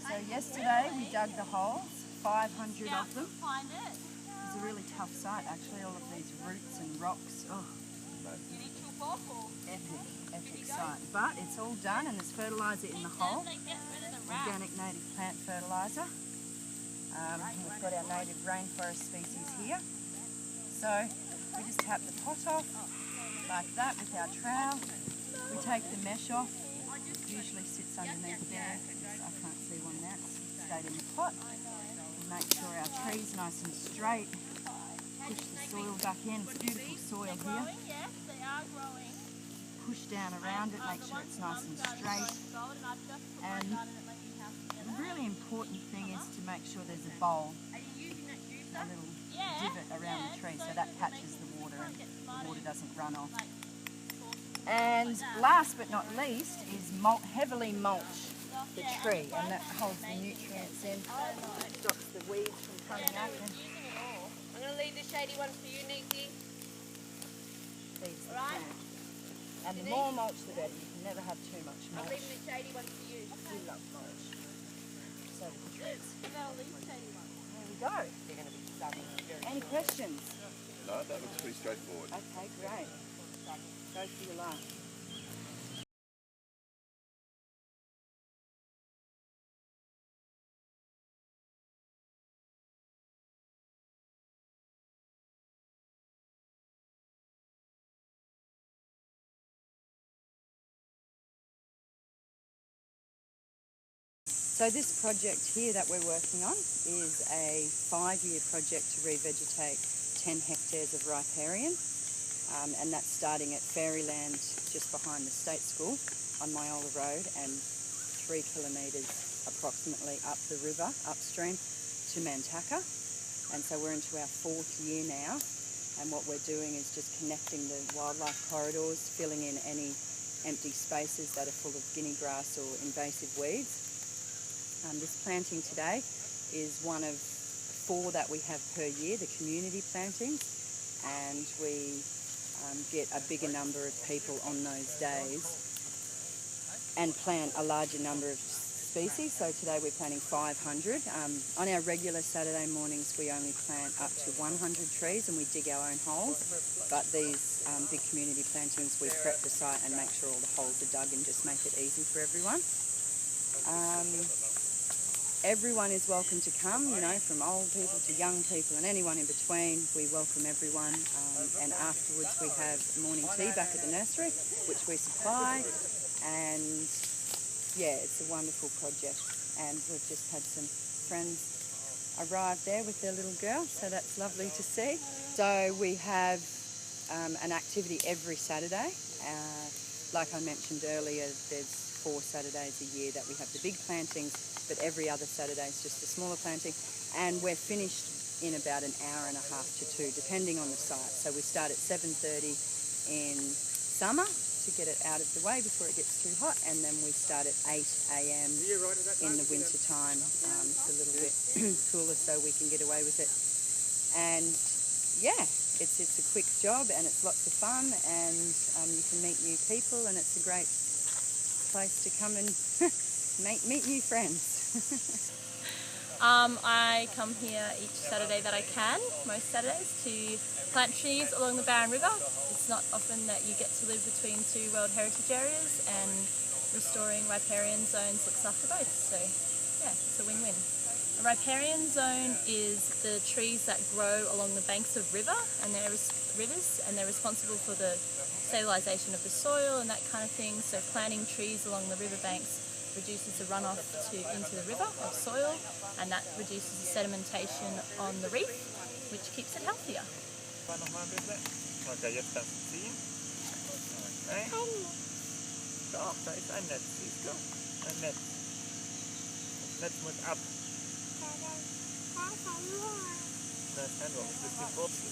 So yesterday we dug the holes, 500 of them. It's a really tough site actually, all of these roots and rocks. Oh, epic site. But it's all done and there's fertiliser in the hole, organic native plant fertiliser. We've got our native rainforest species here. So we just tap the pot off like that with our trowel. We take the mesh off, it usually sits underneath there. I can't see one now, it's stayed in the pot. We make sure our tree's nice and straight. Push the soil back in, it's beautiful soil here. Push down around it, make sure it's nice and straight. And the really important thing is to make sure there's a bowl, a little divot around the tree so that catches the water and the water doesn't run off. And last but not least is heavily mulch the tree, and that holds the nutrients in, stops the weeds from coming up. I'm going to leave the shady one for you, Nikki. Feeds the plant. And the more mulch the better, you can never have too much mulch. I'm leaving the shady one for you. We love mulch. So do the trees. I'll leave the shady one. There we go. They're going to be stunning. Any questions? No, that looks pretty straightforward. Okay, great. Go for your life. So this project here that we're working on is a 5-year project to revegetate 10 hectares of riparian, and that's starting at Fairyland just behind the State School on Myola Road and 3 kilometres approximately up the river, upstream to Mantaka. And so we're into our 4th year now, and what we're doing is just connecting the wildlife corridors, filling in any empty spaces that are full of guinea grass or invasive weeds. This planting today is one of 4 that we have per year, the community plantings, and we get a bigger number of people on those days and plant a larger number of species. So today we're planting 500. On our regular Saturday mornings we only plant up to 100 trees and we dig our own holes, but these big community plantings we prep the site and make sure all the holes are dug and just make it easy for everyone. Everyone is welcome to come, you know, from old people to young people and anyone in between. We welcome everyone, and afterwards we have morning tea back at the nursery, which we supply, and yeah, it's a wonderful project. And we've just had some friends arrive there with their little girl, so that's lovely to see. So we have an activity every Saturday. Like I mentioned earlier, there's 4 Saturdays a year that we have the big plantings, but every other Saturday is just a smaller planting, and we're finished in about an hour and a half to 2, depending on the site. So we start at 7:30 in summer to get it out of the way before it gets too hot, and then we start at 8 a.m. in the winter time. It's a little bit cooler so we can get away with it. And yeah, it's a quick job and it's lots of fun, and you can meet new people, and it's a great place to come and meet new friends. I come here each Saturday that I can, most Saturdays, to plant trees along the Barron River. It's not often that you get to live between 2 World Heritage Areas, and restoring riparian zones looks after both, so yeah, it's a win-win. A riparian zone is the trees that grow along the banks of rivers, and they're responsible for the stabilisation of the soil and that kind of thing. So planting trees along the riverbanks reduces the runoff into the river of soil, and that reduces the sedimentation on the reef, which keeps it healthier. Okay, jetzt kannst du ziehen. Okay. Doch, da ist ein Netz, siehst du? Ein Netz. Das Netz muss ab. Da ist kein Wurm, das ist die Wurzel.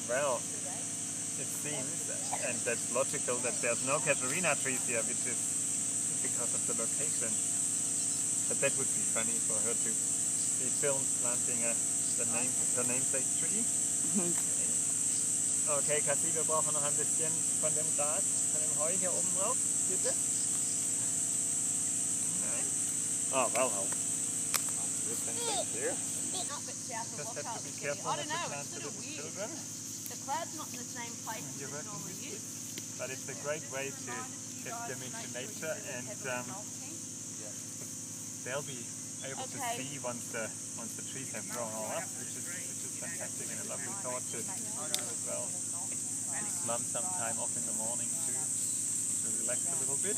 Well, it seems, and that's logical, that there's no casuarina trees here, which is because of the location. But that would be funny for her to be filmed planting her namesake tree. Okay, Cassie, wir brauchen noch ein bisschen von dem Gras, von dem Heu hier oben drauf. Bitte? Nein? Oh, well, no. This thing right here. Just have to be careful not to plant the little children. The cloud's not in the same place as You're it working normally with is. kids, but it's a great way to get them into nature, and they'll be able to see once the trees have grown all up, which is fantastic and a lovely thought to do as well. To slum some time off in the morning to relax a little bit.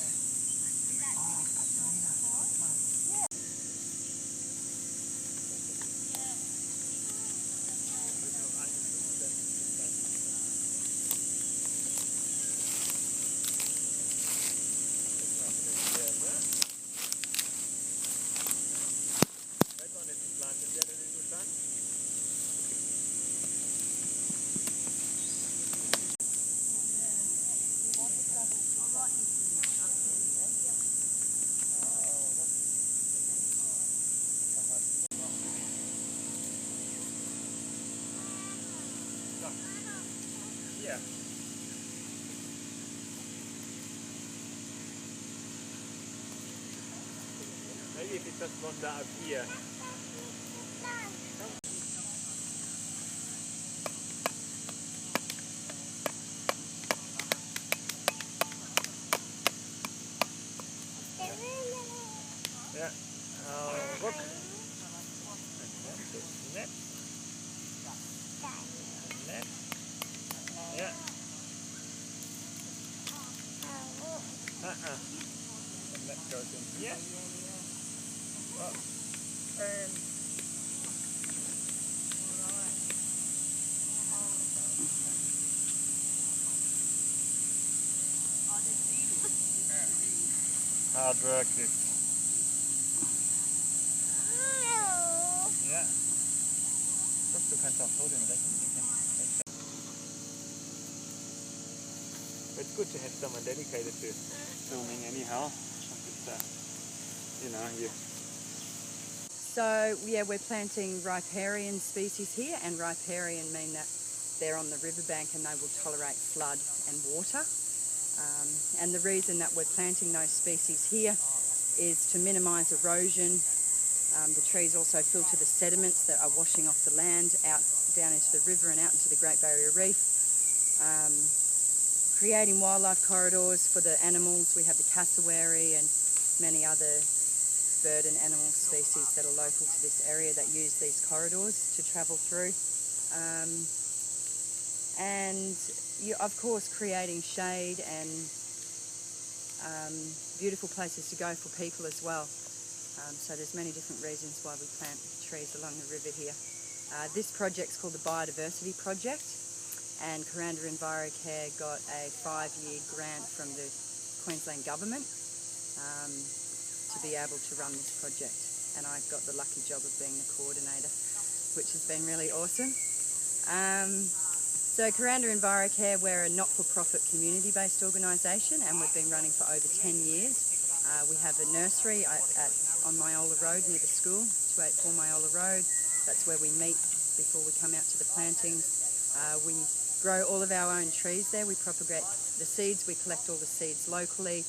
Yeah. Maybe if it's just wander up here. Yeah. Look. And then this net. Net. Yeah. And that goes in here. Oh. And hard work this. Ja. Guck, du kannst auch so den Rechen. It's good to have someone dedicated to filming anyhow. It's, you know, you. So yeah, we're planting riparian species here, and riparian mean that they're on the riverbank and they will tolerate flood and water. And the reason that we're planting those species here is to minimise erosion. The trees also filter the sediments that are washing off the land out down into the river and out into the Great Barrier Reef. Creating wildlife corridors for the animals. We have the cassowary and many other bird and animal species that are local to this area that use these corridors to travel through. And of course creating shade and beautiful places to go for people as well. So there's many different reasons why we plant trees along the river here. This project's called the Biodiversity Project, and Envirocare got a 5-year grant from the Queensland Government to be able to run this project. And I got the lucky job of being the coordinator, which has been really awesome. So Envirocare, we're a not-for-profit community-based organisation, and we've been running for over 10 years. We have a nursery on Myola Road near the school, 284 Myola Road. That's where we meet before we come out to the plantings. We grow all of our own trees there. We propagate the seeds, we collect all the seeds locally,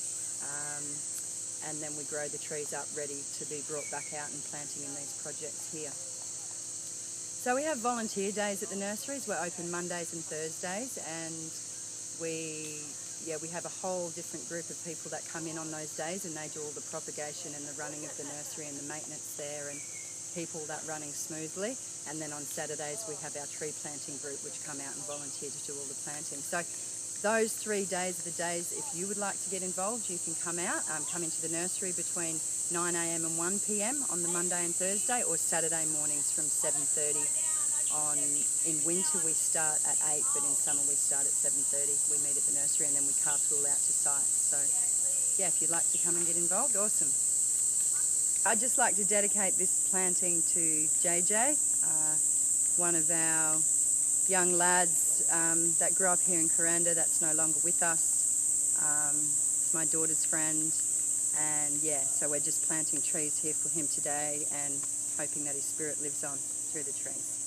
and then we grow the trees up ready to be brought back out and planting in these projects here. So we have volunteer days at the nurseries. We're open Mondays and Thursdays, and we have a whole different group of people that come in on those days, and they do all the propagation and the running of the nursery and the maintenance there, and people that running smoothly. And then on Saturdays we have our tree planting group, which come out and volunteer to do all the planting. So those 3 days are the days, if you would like to get involved, you can come out, come into the nursery between 9 a.m. and 1 p.m. on the Monday and Thursday, or Saturday mornings from 7:30. In winter we start at 8, but in summer we start at 7:30. We meet at the nursery and then we carpool out to site. So yeah, if you'd like to come and get involved, awesome. I'd just like to dedicate this planting to JJ, one of our young lads that grew up here in Kuranda that's no longer with us. It's my daughter's friend, and yeah, so we're just planting trees here for him today and hoping that his spirit lives on through the trees.